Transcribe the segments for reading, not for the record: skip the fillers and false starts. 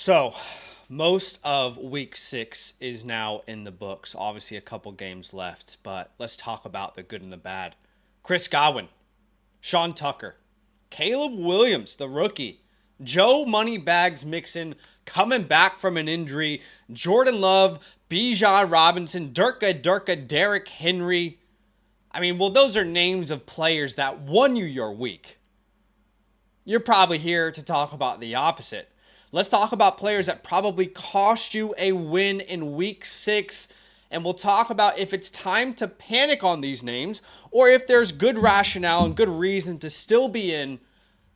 So, most of week 6 is now in the books. Obviously, a couple games left, but let's talk about the good and the bad. Chris Godwin, Sean Tucker, Caleb Williams, the rookie, Joe Moneybags Mixon coming back from an injury, Jordan Love, Bijan Robinson, Durka, Derrick Henry. Those are names of players that won you your week. You're probably here to talk about the opposite. Let's talk about players that probably cost you a win in week 6. And we'll talk about if it's time to panic on these names or if there's good rationale and good reason to still be in.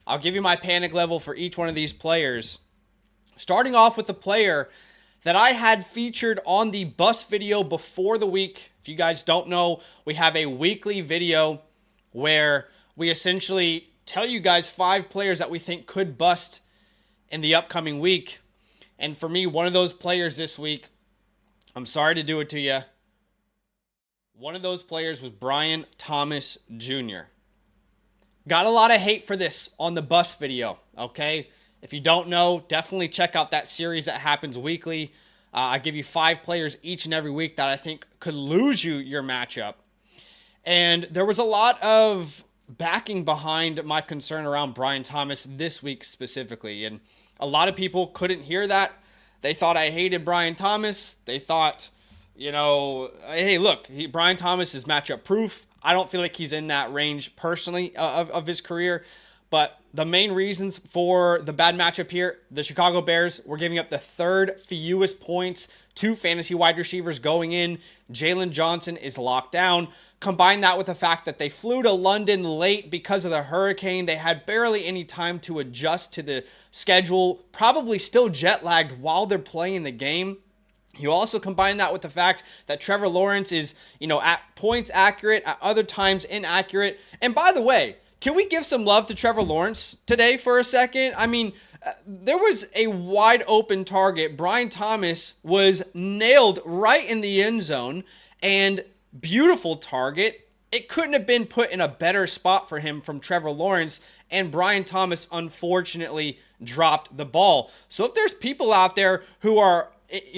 I'll give you my panic level for each one of these players. Starting off with the player that I had featured on the bust video before the week. If you guys don't know, we have a weekly video where we essentially tell you guys 5 players that we think could bust in the upcoming week. And for me, one of those players this week, I'm sorry to do it to you. One of those players was Brian Thomas Jr. Got a lot of hate for this on the bust video, okay? If you don't know, definitely check out that series that happens weekly. I give you 5 players each and every week that I think could lose you your matchup. And there was a lot of backing behind my concern around Brian Thomas this week specifically. And a lot of people couldn't hear that. They thought I hated Brian Thomas. They thought, hey, look, Brian Thomas is matchup proof. I don't feel like he's in that range personally of his career. But the main reasons for the bad matchup here, the Chicago Bears were giving up the 3rd fewest points to fantasy wide receivers going in. Jalen Johnson is locked down. Combine that with the fact that they flew to London late because of the hurricane. They had barely any time to adjust to the schedule, probably still jet lagged while they're playing the game. You also combine that with the fact that Trevor Lawrence is, at points accurate, at other times inaccurate. And by the way, can we give some love to Trevor Lawrence today for a second? There was a wide open target. Brian Thomas was nailed right in the end zone, and beautiful target. It couldn't have been put in a better spot for him from Trevor Lawrence, and Brian Thomas unfortunately dropped the ball. So if there's people out there who are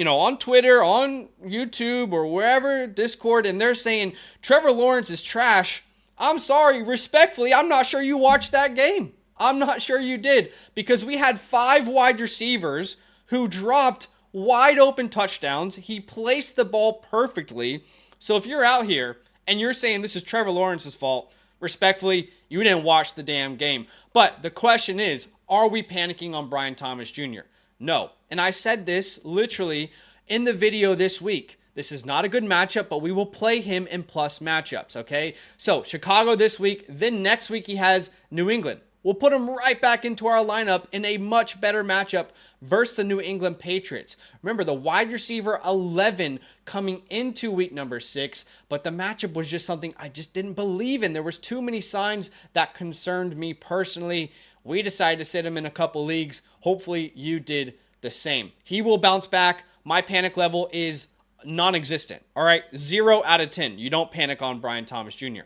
on Twitter, on YouTube, or wherever, Discord, and they're saying Trevor Lawrence is trash, I'm sorry, respectfully, I'm not sure you watched that game. I'm not sure you did, because we had 5 wide receivers who dropped wide open touchdowns. He placed the ball perfectly. So if you're out here and you're saying this is Trevor Lawrence's fault, respectfully, you didn't watch the damn game. But the question is, are we panicking on Brian Thomas Jr.? No. And I said this literally in the video this week. This is not a good matchup, but we will play him in plus matchups, okay? So Chicago this week, then next week he has New England. We'll put him right back into our lineup in a much better matchup versus the New England Patriots. Remember, the wide receiver 11 coming into week number 6, but the matchup was just something I just didn't believe in. There was too many signs that concerned me personally. We decided to sit him in a couple leagues. Hopefully you did the same. He will bounce back. My panic level is non-existent. All right, 0 out of 10. You don't panic on Brian Thomas Jr.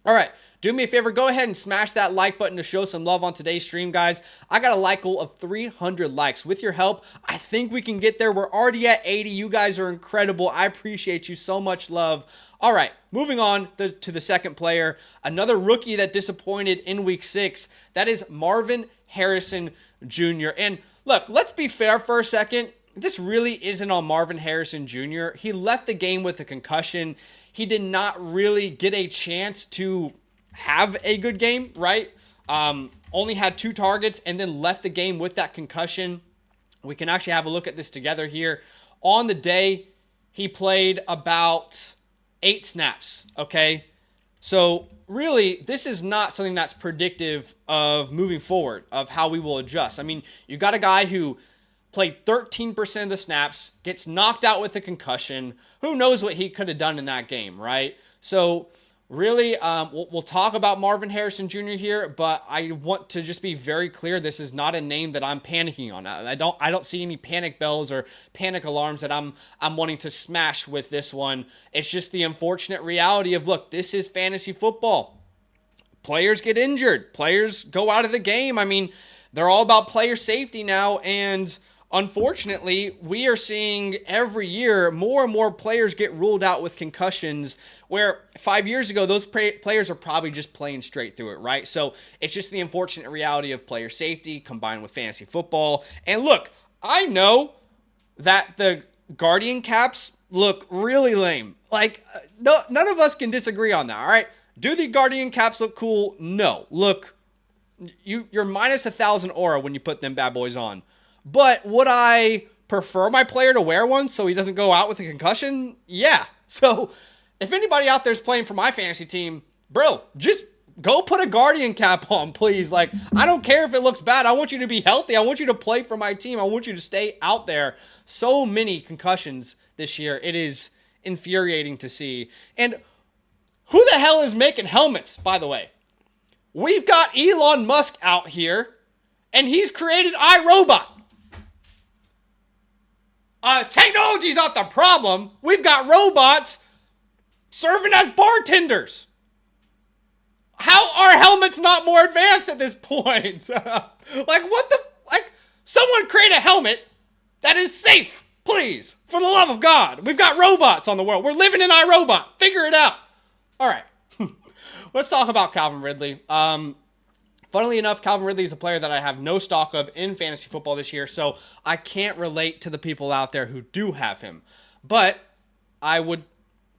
All right, do me a favor, go ahead and smash that like button to show some love on today's stream, guys. I got a like goal of 300 likes. With your help, I think we can get there. We're already at 80. You guys are incredible. I appreciate you so much, love. All right, moving on to the second player, another rookie that disappointed in week 6. That is Marvin Harrison Jr. And look, let's be fair for a second. This really isn't on Marvin Harrison Jr. He left the game with a concussion. He did not really get a chance to have a good game, right? Only had 2 targets and then left the game with that concussion. We can actually have a look at this together here. On the day, he played about 8 snaps, okay? So really, this is not something that's predictive of moving forward, of how we will adjust. You got a guy who played 13% of the snaps, gets knocked out with a concussion. Who knows what he could have done in that game, right? So really, we'll talk about Marvin Harrison Jr. here, but I want to just be very clear. This is not a name that I'm panicking on. I don't see any panic bells or panic alarms that I'm wanting to smash with this one. It's just the unfortunate reality of, look, this is fantasy football. Players get injured. Players go out of the game. They're all about player safety now, and unfortunately, we are seeing every year more and more players get ruled out with concussions, where 5 years ago, those players are probably just playing straight through it, right? So it's just the unfortunate reality of player safety combined with fantasy football. And look, I know that the Guardian caps look really lame. Like, no, none of us can disagree on that, all right? Do the Guardian caps look cool? No. Look, you're minus 1,000 aura when you put them bad boys on. But would I prefer my player to wear one so he doesn't go out with a concussion? Yeah. So if anybody out there is playing for my fantasy team, bro, just go put a Guardian cap on, please. Like, I don't care if it looks bad. I want you to be healthy. I want you to play for my team. I want you to stay out there. So many concussions this year. It is infuriating to see. And who the hell is making helmets, by the way? We've got Elon Musk out here, and he's created iRobot. Technology's not the problem. We've got robots serving as bartenders. How are helmets not more advanced at this point? Someone create a helmet that is safe, please. For the love of God. We've got robots on the world. We're living in iRobot. Figure it out. All right. Let's talk about Calvin Ridley. Funnily enough, Calvin Ridley is a player that I have no stock of in fantasy football this year, so I can't relate to the people out there who do have him. But I would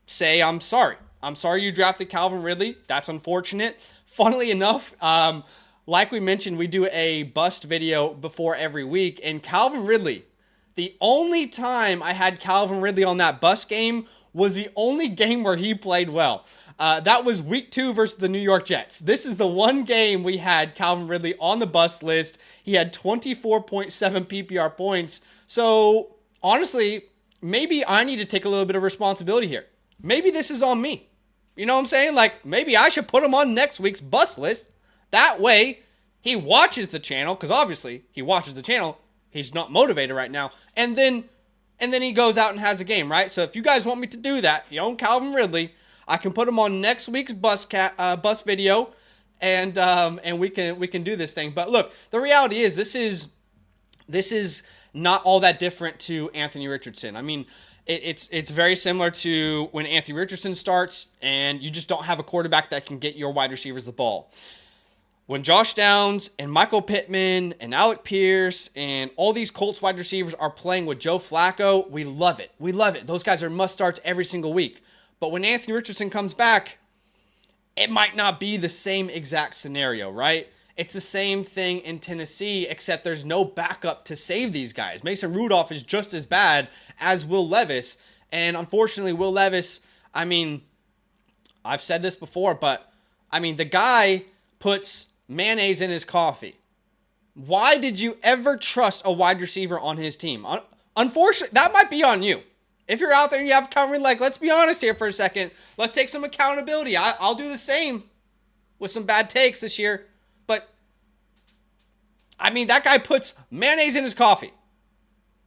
say I'm sorry. I'm sorry you drafted Calvin Ridley. That's unfortunate. Funnily enough, like we mentioned, we do a bust video before every week, and Calvin Ridley, the only time I had Calvin Ridley on that bust game was the only game where he played well. That was week 2 versus the New York Jets. This is the one game we had Calvin Ridley on the bust list. He had 24.7 PPR points. So, honestly, maybe I need to take a little bit of responsibility here. Maybe this is on me. You know what I'm saying? Like, maybe I should put him on next week's bust list. That way, he watches the channel, because obviously, he watches the channel. He's not motivated right now. And then he goes out and has a game, right? So, if you guys want me to do that, you own Calvin Ridley, I can put him on next week's bus video, and we can do this thing. But look, the reality is this is not all that different to Anthony Richardson. I mean, it's very similar to when Anthony Richardson starts, and you just don't have a quarterback that can get your wide receivers the ball. When Josh Downs and Michael Pittman and Alec Pierce and all these Colts wide receivers are playing with Joe Flacco, we love it. We love it. Those guys are must-starts every single week. But when Anthony Richardson comes back, it might not be the same exact scenario, right? It's the same thing in Tennessee, except there's no backup to save these guys. Mason Rudolph is just as bad as Will Levis. And unfortunately, Will Levis, I mean, I've said this before, but I mean, the guy puts mayonnaise in his coffee. Why did you ever trust a wide receiver on his team? Unfortunately, that might be on you. If you're out there and you have Calvin, like, let's be honest here for a second. Let's take some accountability. I'll do the same with some bad takes this year. But, I mean, that guy puts mayonnaise in his coffee.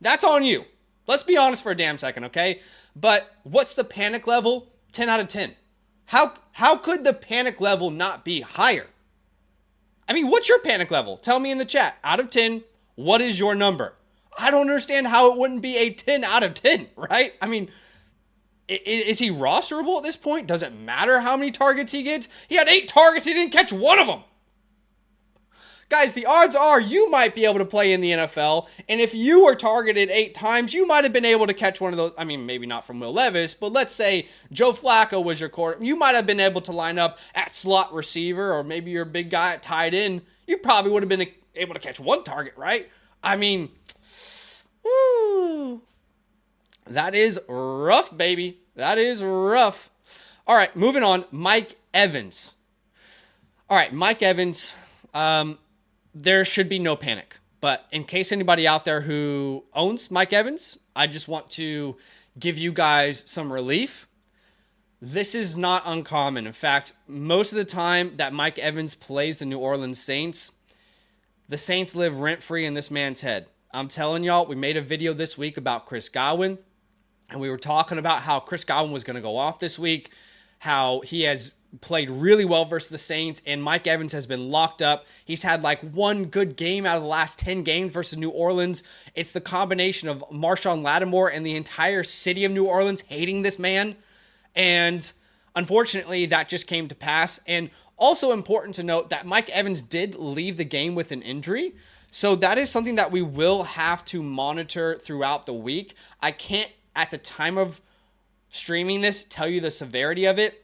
That's on you. Let's be honest for a damn second, okay? But what's the panic level? 10 out of 10. How could the panic level not be higher? I mean, what's your panic level? Tell me in the chat. Out of 10, what is your number? I don't understand how it wouldn't be a 10 out of 10, right? I mean, is he rosterable at this point? Does it matter how many targets he gets? He had 8 targets. He didn't catch one of them. Guys, the odds are you might be able to play in the NFL, and if you were targeted 8 times, you might have been able to catch one of those. I mean, maybe not from Will Levis, but let's say Joe Flacco was your quarterback. You might have been able to line up at slot receiver, or maybe you're a big guy at tight end. You probably would have been able to catch 1 target, right? I mean, woo, that is rough, baby. That is rough. All right, moving on. Mike Evans. All right, Mike Evans. There should be no panic. But in case anybody out there who owns Mike Evans, I just want to give you guys some relief. This is not uncommon. In fact, most of the time that Mike Evans plays the New Orleans Saints, the Saints live rent-free in this man's head. I'm telling y'all, we made a video this week about Chris Godwin, and we were talking about how Chris Godwin was going to go off this week, how he has played really well versus the Saints, and Mike Evans has been locked up. He's had like one good game out of the last 10 games versus New Orleans. It's the combination of Marshawn Lattimore and the entire city of New Orleans hating this man. And unfortunately, that just came to pass. And also important to note that Mike Evans did leave the game with an injury. So that is something that we will have to monitor throughout the week. I can't, at the time of streaming this, tell you the severity of it.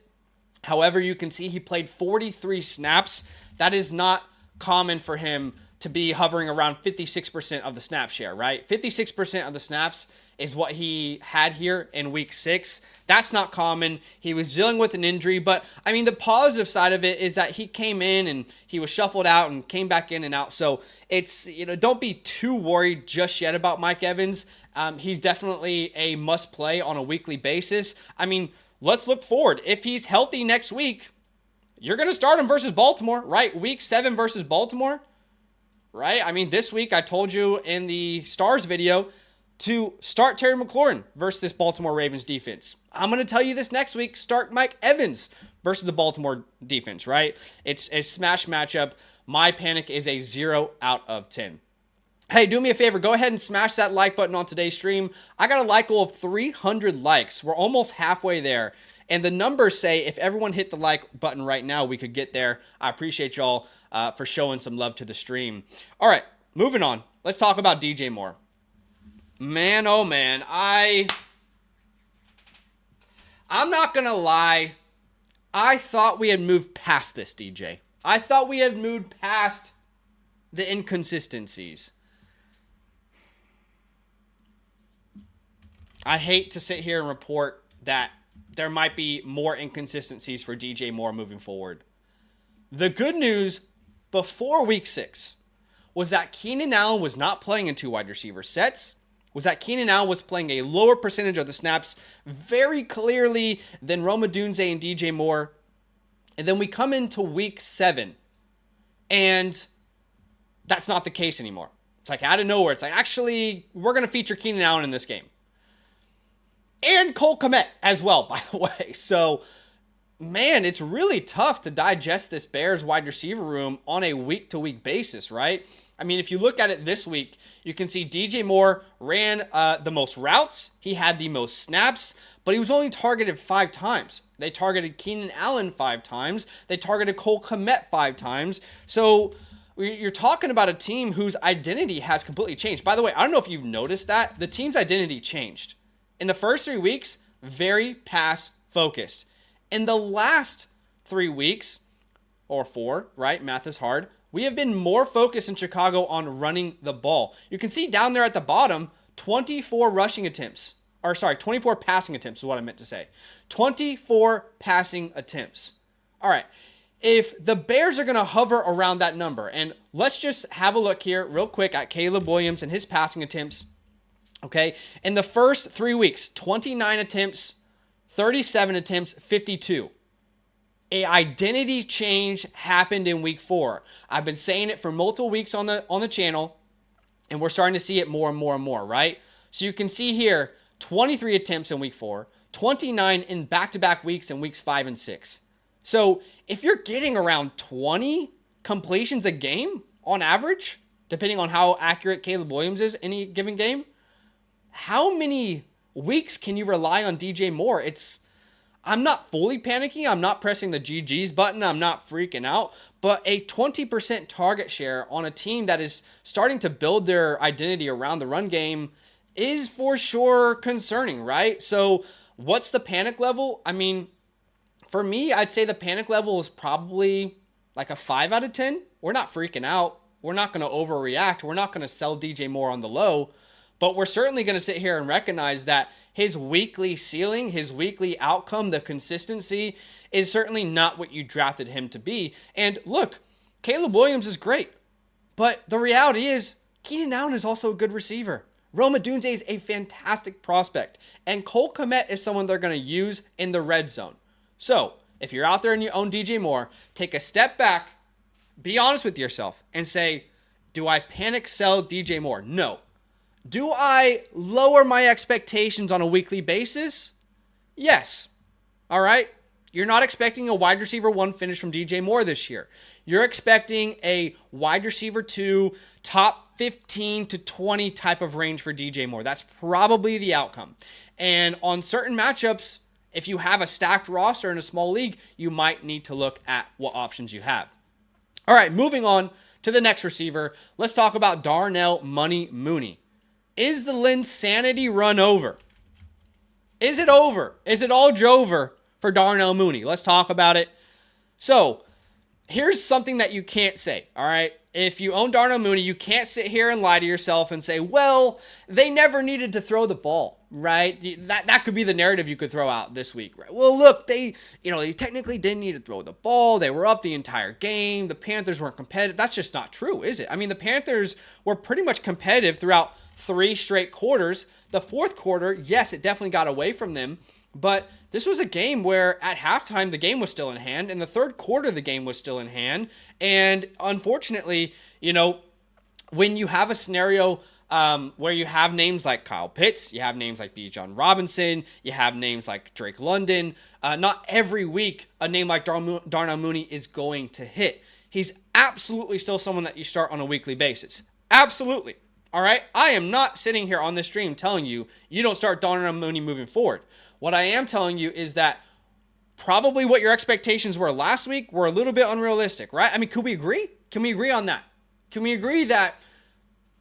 However, you can see he played 43 snaps. That is not common for him to be hovering around 56% of the snap share, right? 56% of the snaps is what he had here in week 6. That's not common. He was dealing with an injury, but I mean, the positive side of it is that he came in and he was shuffled out and came back in and out. So it's, don't be too worried just yet about Mike Evans. He's definitely a must play on a weekly basis. I mean, let's look forward. If he's healthy next week, you're going to start him versus Baltimore, right? Week 7 versus Baltimore, right? I mean, this week I told you in the Stars video to start Terry McLaurin versus this Baltimore Ravens defense. I'm going to tell you this next week, start Mike Evans versus the Baltimore defense, right? It's a smash matchup. My panic is a 0 out of 10. Hey, do me a favor. Go ahead and smash that like button on today's stream. I got a like goal of 300 likes. We're almost halfway there. And the numbers say if everyone hit the like button right now, we could get there. I appreciate y'all for showing some love to the stream. All right, moving on. Let's talk about DJ Moore. Man, oh man. I'm not going to lie. I thought we had moved past this, DJ. I thought we had moved past the inconsistencies. I hate to sit here and report that there might be more inconsistencies for DJ Moore moving forward. The good news before week 6 was that Keenan Allen was not playing in 2 wide receiver sets, was that Keenan Allen was playing a lower percentage of the snaps very clearly than Rome Odunze and DJ Moore. And then we come into week 7, and that's not the case anymore. It's like out of nowhere. It's like, actually, we're going to feature Keenan Allen in this game. And Cole Kmet as well, by the way. So, man, it's really tough to digest this Bears wide receiver room on a week-to-week basis, right? I mean, if you look at it this week, you can see DJ Moore ran the most routes. He had the most snaps, but he was only targeted 5 times. They targeted Keenan Allen 5 times. They targeted Cole Kmet 5 times. So you're talking about a team whose identity has completely changed. By the way, I don't know if you've noticed that. The team's identity changed. In the first 3 weeks, very pass-focused. In the last 3 weeks, or 4, right? Math is hard. We have been more focused in Chicago on running the ball. You can see down there at the bottom, 24 passing attempts is what I meant to say. 24 passing attempts. All right. If the Bears are going to hover around that number, and let's just have a look here real quick at Caleb Williams and his passing attempts. Okay. In the first 3 weeks, 29 attempts, 37 attempts, 52. A identity change happened in week 4. I've been saying it for multiple weeks on the channel, and we're starting to see it more and more and more, right? So you can see here, 23 attempts in week 4, 29 in back-to-back weeks in weeks 5 and 6. So if you're getting around 20 completions a game on average, depending on how accurate Caleb Williams is any given game, how many weeks can you rely on DJ Moore? I'm not fully panicking. I'm not pressing the GG's button. I'm not freaking out. But a 20% target share on a team that is starting to build their identity around the run game is for sure concerning, right? So what's the panic level? I mean, for me, I'd say the panic level is probably like a 5 out of 10. We're not freaking out. We're not going to overreact. We're not going to sell DJ Moore on the low. But we're certainly going to sit here and recognize that his weekly ceiling, his weekly outcome, the consistency is certainly not what you drafted him to be. And look, Caleb Williams is great. But the reality is, Keenan Allen is also a good receiver. Rome Odunze is a fantastic prospect. And Cole Kmet is someone they're going to use in the red zone. So, if you're out there and you own DJ Moore, take a step back, be honest with yourself, and say, do I panic sell DJ Moore? No. Do I lower my expectations on a weekly basis? Yes. All right. You're not expecting a wide receiver 1 finish from DJ Moore this year. You're expecting a wide receiver 2, top 15 to 20 type of range for DJ Moore. That's probably the outcome. And on certain matchups, if you have a stacked roster in a small league, you might need to look at what options you have. All right, moving on to the next receiver. Let's talk about Darnell Money Mooney. Is the Linsanity run over? Is it over? Is it all Jover for Darnell Mooney? Let's talk about it. So, here's something that you can't say, all right? If you own Darnell Mooney, you can't sit here and lie to yourself and say, well, they never needed to throw the ball, right? That could be the narrative you could throw out this week, right? Well, look, they technically didn't need to throw the ball. They were up the entire game. The Panthers weren't competitive. That's just not true, is it? I mean, the Panthers were pretty much competitive throughout 3 straight quarters. The fourth quarter, yes, it definitely got away from them, but this was a game where at halftime, the game was still in hand. In the third quarter, the game was still in hand. And unfortunately, when you have a scenario where you have names like Kyle Pitts, you have names like Bijan Robinson, you have names like Drake London, not every week a name like Darnell Mooney is going to hit. He's absolutely still someone that you start on a weekly basis. Absolutely. All right? I am not sitting here on this stream telling you don't start Darnell Mooney moving forward. What I am telling you is that probably what your expectations were last week were a little bit unrealistic, right? I mean, could we agree? Can we agree on that? Can we agree that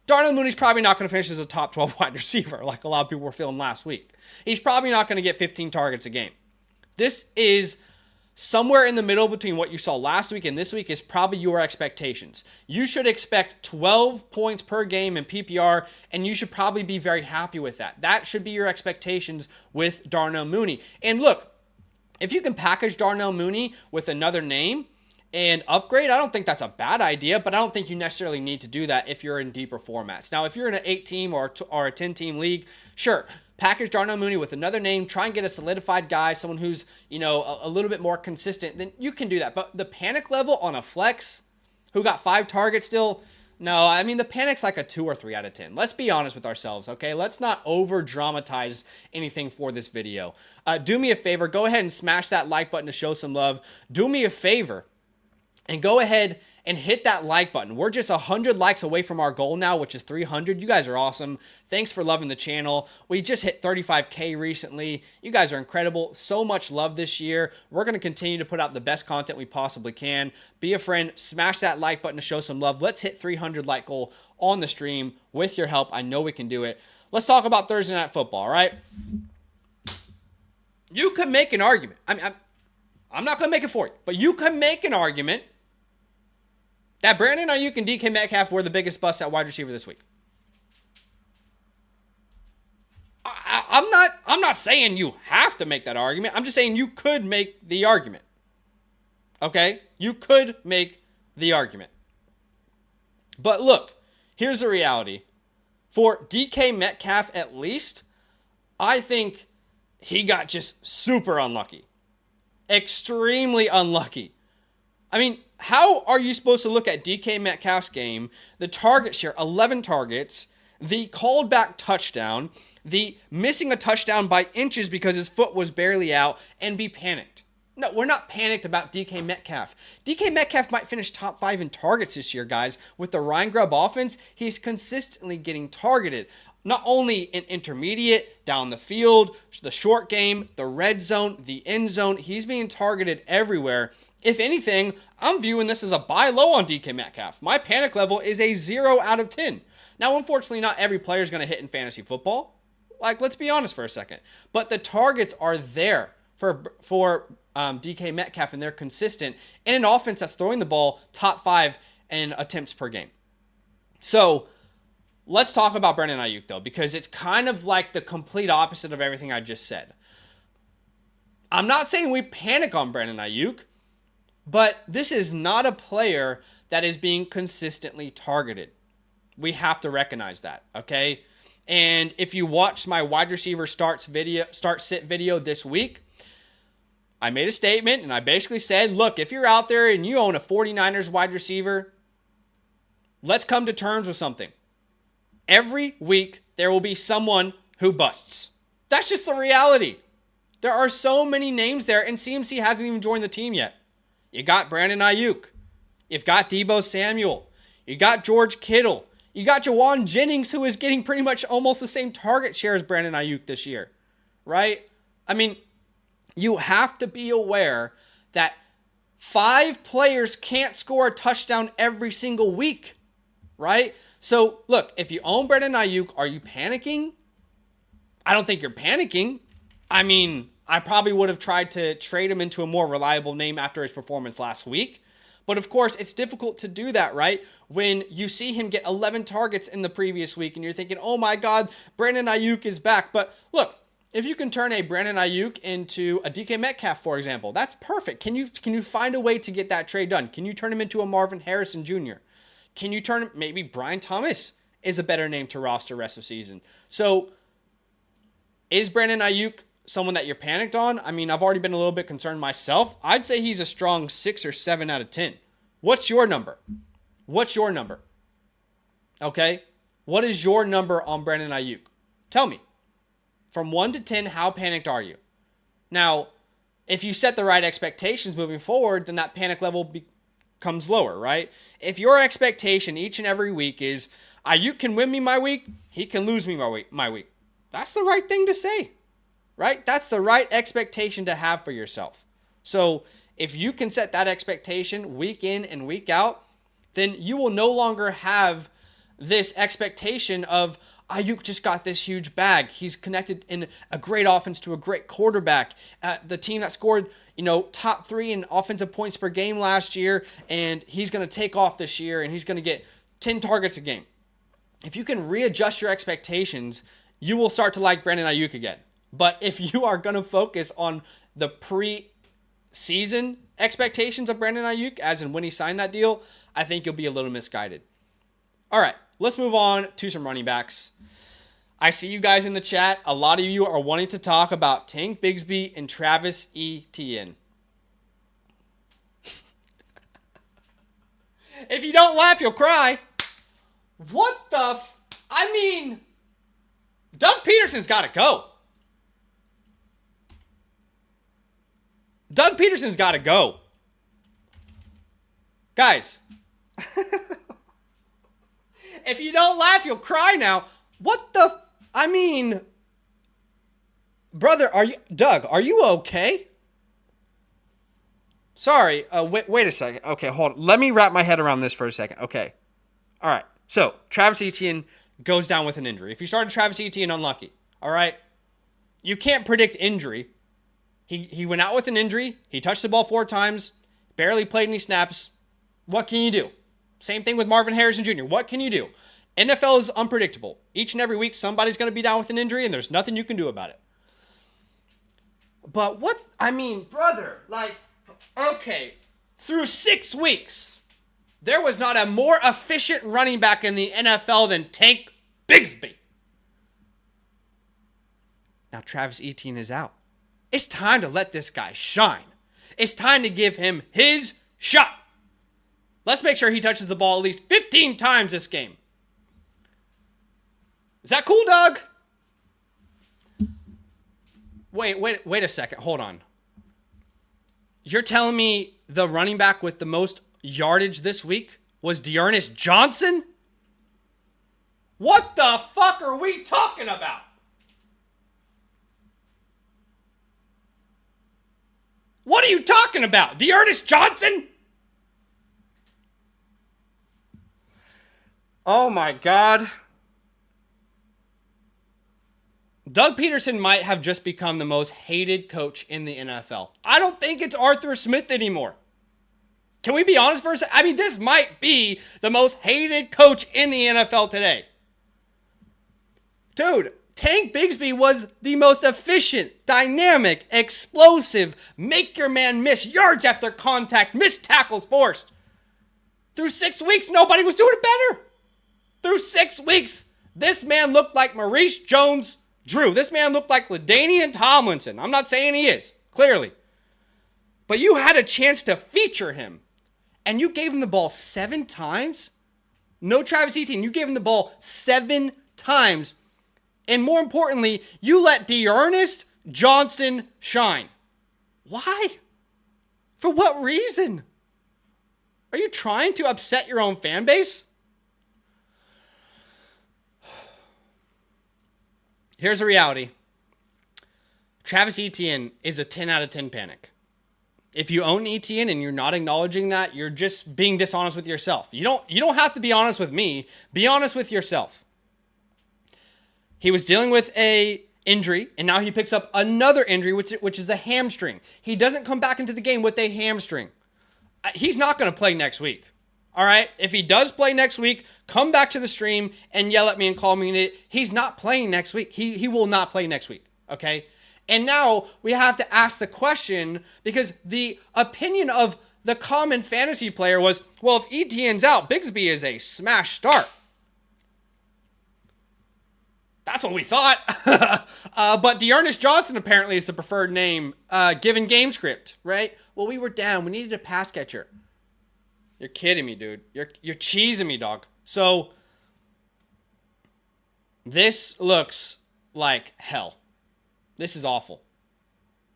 Darnell Mooney's probably not going to finish as a top 12 wide receiver like a lot of people were feeling last week? He's probably not going to get 15 targets a game. This is somewhere in the middle between what you saw last week and this week is probably your expectations. You should expect 12 points per game in PPR, and you should probably be very happy with that. That should be your expectations with Darnell Mooney. And look, if you can package Darnell Mooney with another name and upgrade, I don't think that's a bad idea, but I don't think you necessarily need to do that if you're in deeper formats. Now, if you're in an 8-team or a 10-team league, sure, package Darnell Mooney with another name, try and get a solidified guy, someone who's, a little bit more consistent, then you can do that. But the panic level on a flex who got 5 targets still, no, I mean, the panic's like a 2 or 3 out of 10. Let's be honest with ourselves, okay? Let's not over-dramatize anything for this video. Do me a favor, go ahead and smash that like button to show some love. Do me a favor and go ahead and hit that like button. We're just 100 likes away from our goal now, which is 300. You guys are awesome. Thanks for loving the channel. We just hit 35K recently. You guys are incredible. So much love this year. We're going to continue to put out the best content we possibly can. Be a friend. Smash that like button to show some love. Let's hit 300 like goal on the stream with your help. I know we can do it. Let's talk about Thursday Night Football, all right? You could make an argument. I'm not going to make it for you, but you could make an argument that Brandon Ayuk and DK Metcalf were the biggest busts at wide receiver this week. I'm not saying you have to make that argument. I'm just saying you could make the argument. Okay? You could make the argument. But look, here's the reality. For DK Metcalf at least, I think he got just super unlucky. Extremely unlucky. I mean, how are you supposed to look at DK Metcalf's game, the target share, 11 targets, the called back touchdown, the missing a touchdown by inches because his foot was barely out, and be panicked? No, we're not panicked about DK Metcalf. DK Metcalf might finish top 5 in targets this year, guys. With the Ryan Grubb offense, he's consistently getting targeted. Not only in intermediate, down the field, the short game, the red zone, the end zone, he's being targeted everywhere. If anything, I'm viewing this as a buy low on DK Metcalf. My panic level is a 0 out of 10. Now, unfortunately, not every player is going to hit in fantasy football. Like, let's be honest for a second. But the targets are there for DK Metcalf, and they're consistent in an offense that's throwing the ball top 5 in attempts per game. So, let's talk about Brandon Ayuk, though, because it's kind of like the complete opposite of everything I just said. I'm not saying we panic on Brandon Ayuk, but this is not a player that is being consistently targeted. We have to recognize that, okay? And if you watch my wide receiver start sit video this week, I made a statement and I basically said, look, if you're out there and you own a 49ers wide receiver, let's come to terms with something. Every week, there will be someone who busts. That's just the reality. There are so many names there, and CMC hasn't even joined the team yet. You got Brandon Ayuk. You've got Deebo Samuel. You got George Kittle. You got Jawan Jennings, who is getting pretty much almost the same target share as Brandon Ayuk this year, right? I mean, you have to be aware that 5 players can't score a touchdown every single week, right? So, look, if you own Brandon Ayuk, are you panicking? I don't think you're panicking. I mean, I probably would have tried to trade him into a more reliable name after his performance last week. But of course, it's difficult to do that, right? When you see him get 11 targets in the previous week and you're thinking, oh my God, Brandon Ayuk is back. But look, if you can turn a Brandon Ayuk into a DK Metcalf, for example, that's perfect. Can you find a way to get that trade done? Can you turn him into a Marvin Harrison Jr.? Can you turn maybe Brian Thomas is a better name to roster rest of season? So is Brandon Ayuk someone that you're panicked on? I mean, I've already been a little bit concerned myself. I'd say he's a strong 6 or 7 out of 10. What's your number? What's your number? Okay? What is your number on Brandon Ayuk? Tell me. From 1 to 10, how panicked are you? Now, if you set the right expectations moving forward, then that panic level becomes lower, right? If your expectation each and every week is, Ayuk can win me my week, he can lose me my week. That's the right thing to say, right? That's the right expectation to have for yourself. So if you can set that expectation week in and week out, then you will no longer have this expectation of Ayuk just got this huge bag. He's connected in a great offense to a great quarterback. The team that scored, top 3 in offensive points per game last year, and he's going to take off this year, and he's going to get 10 targets a game. If you can readjust your expectations, you will start to like Brandon Ayuk again. But if you are going to focus on the pre-season expectations of Brandon Ayuk, as in when he signed that deal, I think you'll be a little misguided. All right, let's move on to some running backs. I see you guys in the chat. A lot of you are wanting to talk about Tank Bigsby and Travis Etienne. If you don't laugh, you'll cry. What the Doug Peterson's got to go. Doug Peterson's got to go. Guys. If you don't laugh, you'll cry now. What the... brother, Doug, are you okay? Sorry, wait a second. Okay, hold on. Let me wrap my head around this for a second. Okay. All right. So, Travis Etienne goes down with an injury. If you started Travis Etienne unlucky, all right? You can't predict injury. He went out with an injury. He touched the ball 4 times, barely played any snaps. What can you do? Same thing with Marvin Harrison Jr. What can you do? NFL is unpredictable. Each and every week, somebody's going to be down with an injury, and there's nothing you can do about it. But brother, okay, through 6 weeks, there was not a more efficient running back in the NFL than Tank Bigsby. Now Travis Etienne is out. It's time to let this guy shine. It's time to give him his shot. Let's make sure he touches the ball at least 15 times this game. Is that cool, Doug? Wait a second. Hold on. You're telling me the running back with the most yardage this week was Dearness Johnson? What the fuck are we talking about? What are you talking about? Dearness Johnson? Oh my God. Doug Peterson might have just become the most hated coach in the NFL. I don't think it's Arthur Smith anymore. Can we be honest for a second? This might be the most hated coach in the NFL today. Dude, Tank Bigsby was the most efficient, dynamic, explosive, make your man miss, yards after contact, missed tackles forced. Through 6 weeks, nobody was doing it better. Through 6 weeks, this man looked like Maurice Jones-Drew. This man looked like LaDainian Tomlinson. I'm not saying he is, clearly. But you had a chance to feature him, and you gave him the ball 7 times? No Travis Etienne. You gave him the ball 7 times. And more importantly, you let Dearness Johnson shine. Why? For what reason? Are you trying to upset your own fan base? Here's the reality. Travis Etienne is a 10 out of 10 panic. If you own Etienne and you're not acknowledging that, you're just being dishonest with yourself. You don't have to be honest with me. Be honest with yourself. He was dealing with a injury, and now he picks up another injury, which is a hamstring. He doesn't come back into the game with a hamstring. He's not going to play next week. All right? If he does play next week, come back to the stream and yell at me and call me an idiot. He's not playing next week. He will not play next week. Okay? And now we have to ask the question, because the opinion of the common fantasy player was, well, if Etienne's out, Bigsby is a smash start. That's what we thought. But Dearness Johnson apparently is the preferred name given game script, right? Well, we were down. We needed a pass catcher. You're kidding me, dude. You're cheesing me, dog. So this looks like hell. This is awful.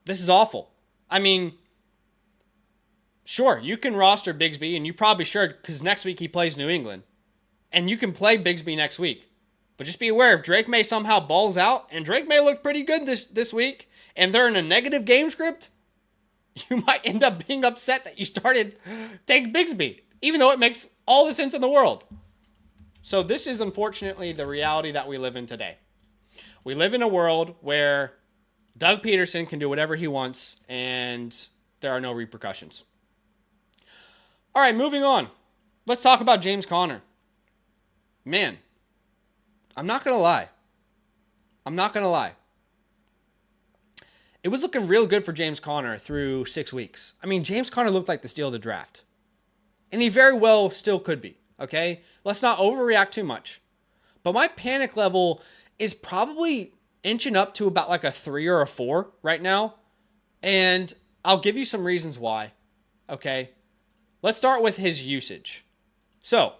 This is awful. I mean, sure, you can roster Bigsby, and you probably should, because next week he plays New England. And you can play Bigsby next week. But just be aware, if Drake May somehow balls out, and Drake May look pretty good this week, and they're in a negative game script, you might end up being upset that you started take Bigsby, even though it makes all the sense in the world. So this is unfortunately the reality that we live in today. We live in a world where Doug Peterson can do whatever he wants, and there are no repercussions. All right, moving on. Let's talk about James Conner. Man, I'm not going to lie. It was looking real good for James Conner through 6 weeks. I mean, James Conner looked like the steal of the draft. And he very well still could be, okay? Let's not overreact too much. But my panic level is probably inching up to about like a 3 or a 4 right now. And I'll give you some reasons why, okay? Let's start with his usage. So,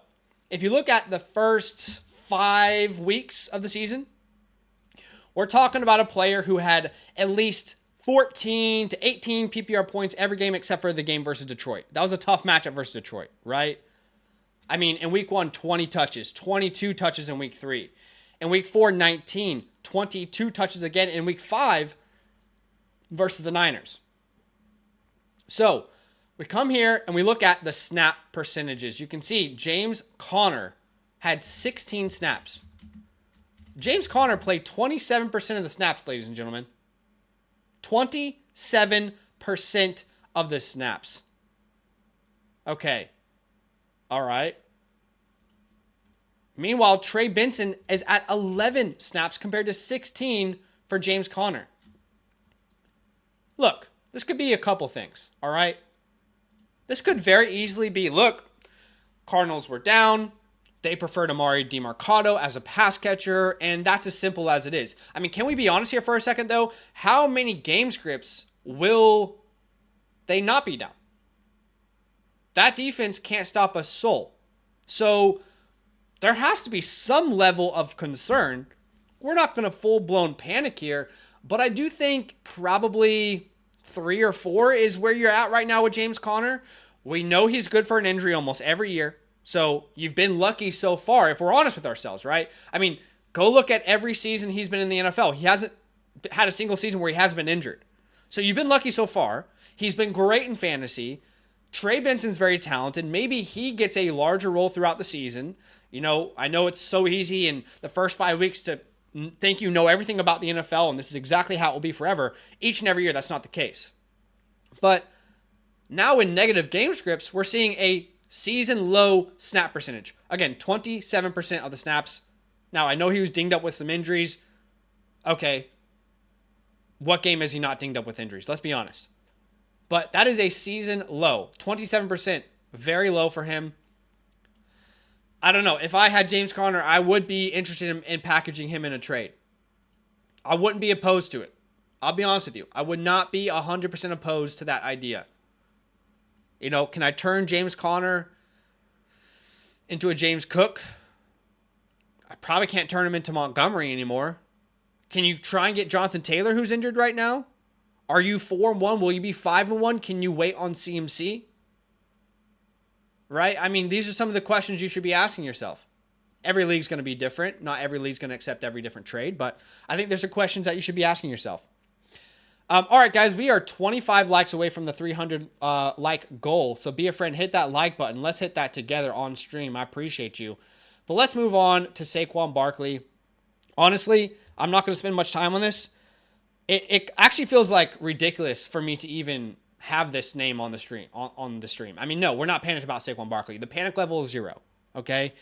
if you look at the first 5 weeks of the season, we're talking about a player who had at least 14 to 18 PPR points every game except for the game versus Detroit. That was a tough matchup versus Detroit, right? I mean, in week 1, 20 touches, 22 touches in week 3. In week 4, 19, 22 touches again in week 5 versus the Niners. So, we come here and we look at the snap percentages. You can see James Conner had 16 snaps. James Conner played 27% of the snaps, ladies and gentlemen. 27% of the snaps. Okay. All right. Meanwhile, Trey Benson is at 11 snaps compared to 16 for James Conner. Look, this could be a couple things, all right? This could very easily be, look, Cardinals were down. They preferred Amari DiMercato as a pass catcher, and that's as simple as it is. I mean, can we be honest here for a second, though? How many game scripts will they not be down? That defense can't stop a soul. So there has to be some level of concern. We're not going to full-blown panic here, but I do think probably 3 or 4 is where you're at right now with James Conner. We know he's good for an injury almost every year. So you've been lucky so far, if we're honest with ourselves, right? I mean, go look at every season he's been in the NFL. He hasn't had a single season where he hasn't been injured. So you've been lucky so far. He's been great in fantasy. Trey Benson's very talented. Maybe he gets a larger role throughout the season. You know, I know it's so easy in the first 5 weeks to think you know everything about the NFL, and this is exactly how it will be forever. Each and every year, that's not the case. But now in negative game scripts, we're seeing a season low snap percentage. Again, 27% of the snaps. Now, I know he was dinged up with some injuries. Okay. What game is he not dinged up with injuries? Let's be honest. But that is a season low. 27%, very low for him. I don't know. If I had James Conner, I would be interested in packaging him in a trade. I wouldn't be opposed to it. I'll be honest with you. I would not be 100% opposed to that idea. You know, can I turn James Conner into a James Cook? I probably can't turn him into Montgomery anymore. Can you try and get Jonathan Taylor, who's injured right now? Are you 4-1? Will you be 5-1? Can you wait on CMC? Right? I mean, these are some of the questions you should be asking yourself. Every league's going to be different. Not every league's going to accept every different trade, but I think there's some questions that you should be asking yourself. All right, guys, we are 25 likes away from the 300 like goal. So be a friend, hit that like button. Let's hit that together on stream. I appreciate you. But let's move on to Saquon Barkley. Honestly, I'm not going to spend much time on this. It actually feels like ridiculous for me to even have this name on the stream. On the stream. I mean, no, we're not panicked about Saquon Barkley. The panic level is 0. Okay.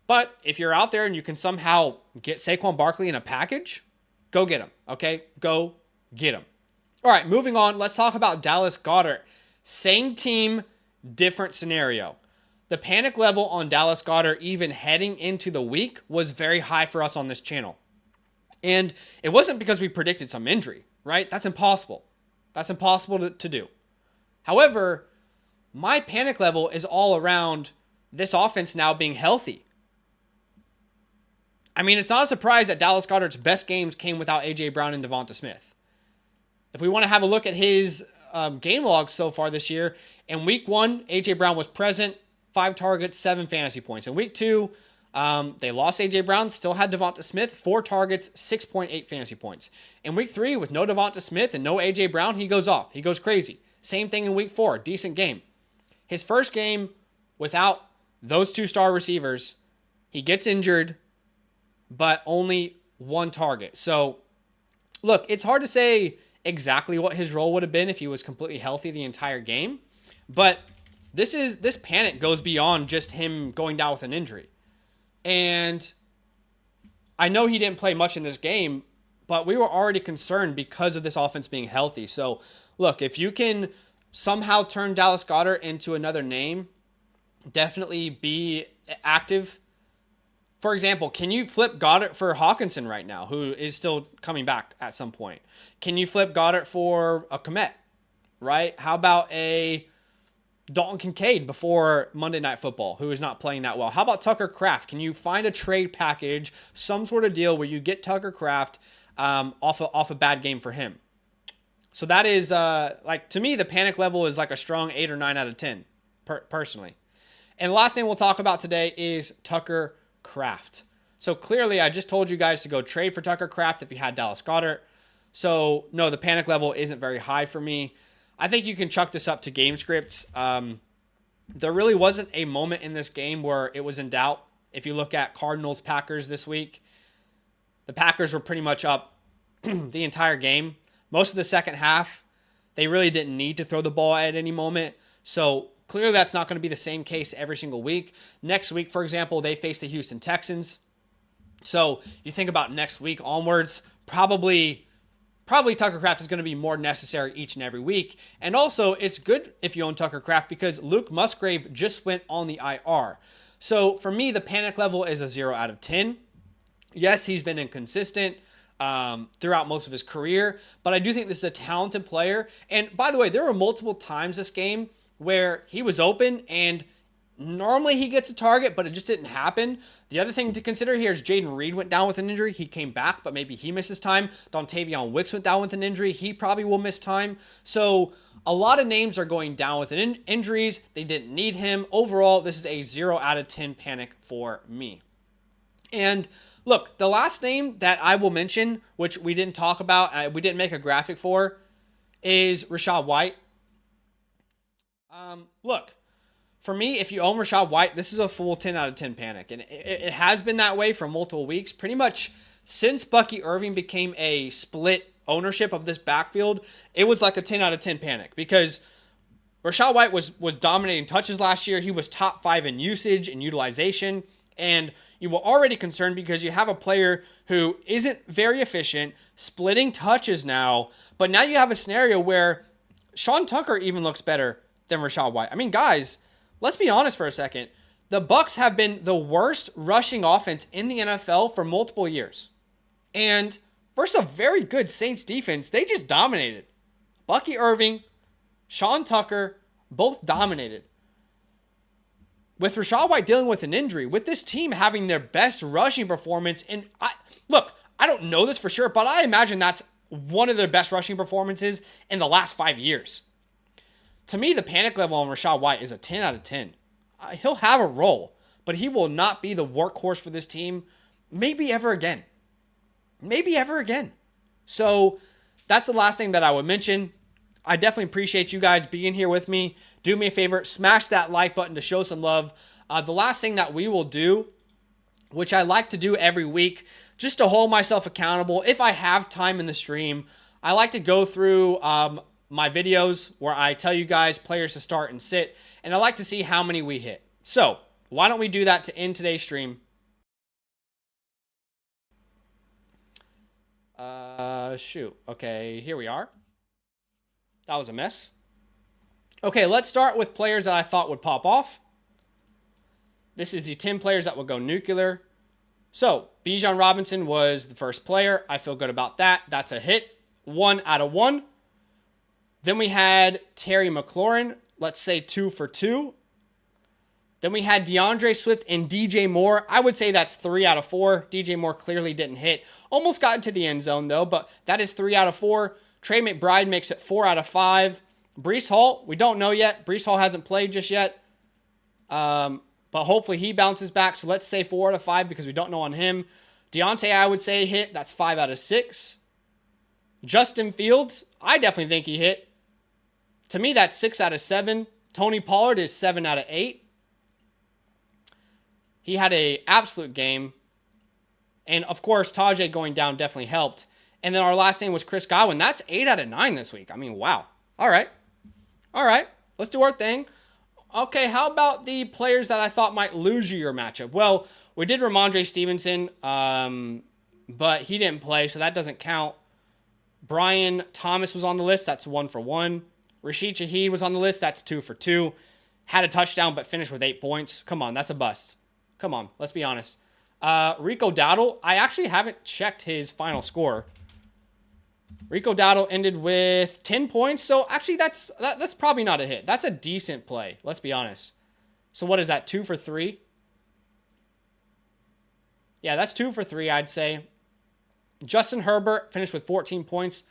But if you're out there and you can somehow get Saquon Barkley in a package, go get him. Okay. Go get him. All right. Moving on. Let's talk about Dallas Goedert. Same team, different scenario. The panic level on Dallas Goedert, even heading into the week, was very high for us on this channel. And it wasn't because we predicted some injury, right? That's impossible. That's impossible to do. However, my panic level is all around this offense now being healthy. I mean, it's not a surprise that Dallas Goedert's best games came without A.J. Brown and Devonta Smith. If we want to have a look at his game logs so far this year, in week 1, A.J. Brown was present, 5 targets, 7 fantasy points. In week 2, they lost A.J. Brown, still had Devonta Smith, 4 targets, 6.8 fantasy points. In week 3, with no Devonta Smith and no A.J. Brown, he goes off. He goes crazy. Same thing in week 4, decent game. His first game without those 2 star receivers, he gets injured, but only 1 target. So, look, it's hard to say exactly what his role would have been if he was completely healthy the entire game, but this panic goes beyond just him going down with an injury. And I know he didn't play much in this game, but we were already concerned because of this offense being healthy. So, look, if you can somehow turn Dallas Goedert into another name, definitely be active. For example, can you flip Goedert for Hawkinson right now, who is still coming back at some point? Can you flip Goedert for a Komet, right? How about a Dalton Kincaid before Monday Night Football, who is not playing that well? How about Tucker Kraft? Can you find a trade package, some sort of deal where you get Tucker Kraft off a bad game for him? So that is, like, to me, the panic level is like a strong 8 or 9 out of 10, personally. And the last thing we'll talk about today is Tucker Kraft. So clearly, I just told you guys to go trade for Tucker Kraft if you had Dallas Goedert. So, no, the panic level isn't very high for me. I think you can chuck this up to game scripts. There really wasn't a moment in this game where it was in doubt. If you look at Cardinals-Packers this week, the Packers were pretty much up the entire game. Most of the second half, they really didn't need to throw the ball at any moment. So clearly that's not going to be the same case every single week. Next week, for example, they face the Houston Texans. So you think about next week onwards, probably Tucker Kraft is going to be more necessary each and every week. And also, it's good if you own Tucker Kraft because Luke Musgrave just went on the IR. So for me, the panic level is a 0 out of 10. Yes, he's been inconsistent throughout most of his career, but I do think this is a talented player. And by the way, there were multiple times this game where he was open and normally he gets a target, but it just didn't happen. The other thing to consider here is Jaden Reed went down with an injury. He came back, but maybe he misses time. Dontavion Wicks went down with an injury. He probably will miss time. So a lot of names are going down with injuries. They didn't need him. Overall, this is a 0 out of 10 panic for me. And look, the last name that I will mention, which we didn't talk about, we didn't make a graphic for, is Rachaad White. Look, for me, if you own Rachaad White, this is a full 10 out of 10 panic. And it has been that way for multiple weeks. Pretty much since Bucky Irving became a split ownership of this backfield, it was like a 10 out of 10 panic. Because Rachaad White was dominating touches last year. He was top 5 in usage and utilization. And you were already concerned because you have a player who isn't very efficient, splitting touches now. But now you have a scenario where Sean Tucker even looks better than Rachaad White. I mean, guys, let's be honest for a second. The Bucs have been the worst rushing offense in the NFL for multiple years. And versus a very good Saints defense, they just dominated. Bucky Irving, Sean Tucker, both dominated. With Rachaad White dealing with an injury, with this team having their best rushing performance, and I don't know this for sure, but I imagine that's one of their best rushing performances in the last 5 years. To me, the panic level on Rachaad White is a 10 out of 10. He'll have a role, but he will not be the workhorse for this team maybe ever again. Maybe ever again. So that's the last thing that I would mention. I definitely appreciate you guys being here with me. Do me a favor, smash that like button to show some love. The last thing that we will do, which I like to do every week, just to hold myself accountable, if I have time in the stream, I like to go through my videos where I tell you guys players to start and sit, and I like to see how many we hit. So why don't we do that to end today's stream? Shoot. Okay, here we are. That was a mess. Okay, let's start with players that I thought would pop off. This is the 10 players that will go nuclear. So, Bijan Robinson was the first player. I feel good about that. That's a hit. 1 out of 1. Then we had Terry McLaurin. Let's say 2 for 2. Then we had DeAndre Swift and DJ Moore. I would say that's 3 out of 4. DJ Moore clearly didn't hit. Almost got into the end zone, though, but that is 3 out of 4. Trey McBride makes it 4 out of 5. Breece Hall, we don't know yet. Breece Hall hasn't played just yet. But hopefully he bounces back. So let's say 4 out of 5 because we don't know on him. Deontay, I would say hit. That's 5 out of 6. Justin Fields, I definitely think he hit. To me, that's 6 out of 7. Tony Pollard is 7 out of 8. He had an absolute game. And, of course, Tajay going down definitely helped. And then our last name was Chris Godwin. That's 8 out of 9 this week. I mean, wow. All right. All right. Let's do our thing. Okay, how about the players that I thought might lose you your matchup? Well, we did Ramondre Stevenson, but he didn't play, so that doesn't count. Brian Thomas was on the list. That's 1 for 1. Rashid Shaheed was on the list. That's 2 for 2. Had a touchdown, but finished with 8 points. Come on, that's a bust. Come on, let's be honest. Rico Dowdle, I actually haven't checked his final score. Rico Dowdle ended with 10 points. So actually that's probably not a hit. That's a decent play. Let's be honest. So what is that? 2 for 3? Yeah, that's 2 for 3, I'd say. Justin Herbert finished with 14 points.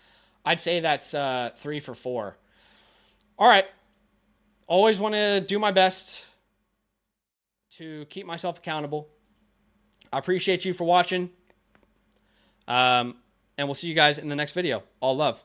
I'd say that's 3 for 4. All right. Always want to do my best to keep myself accountable. I appreciate you for watching. And we'll see you guys in the next video. All love.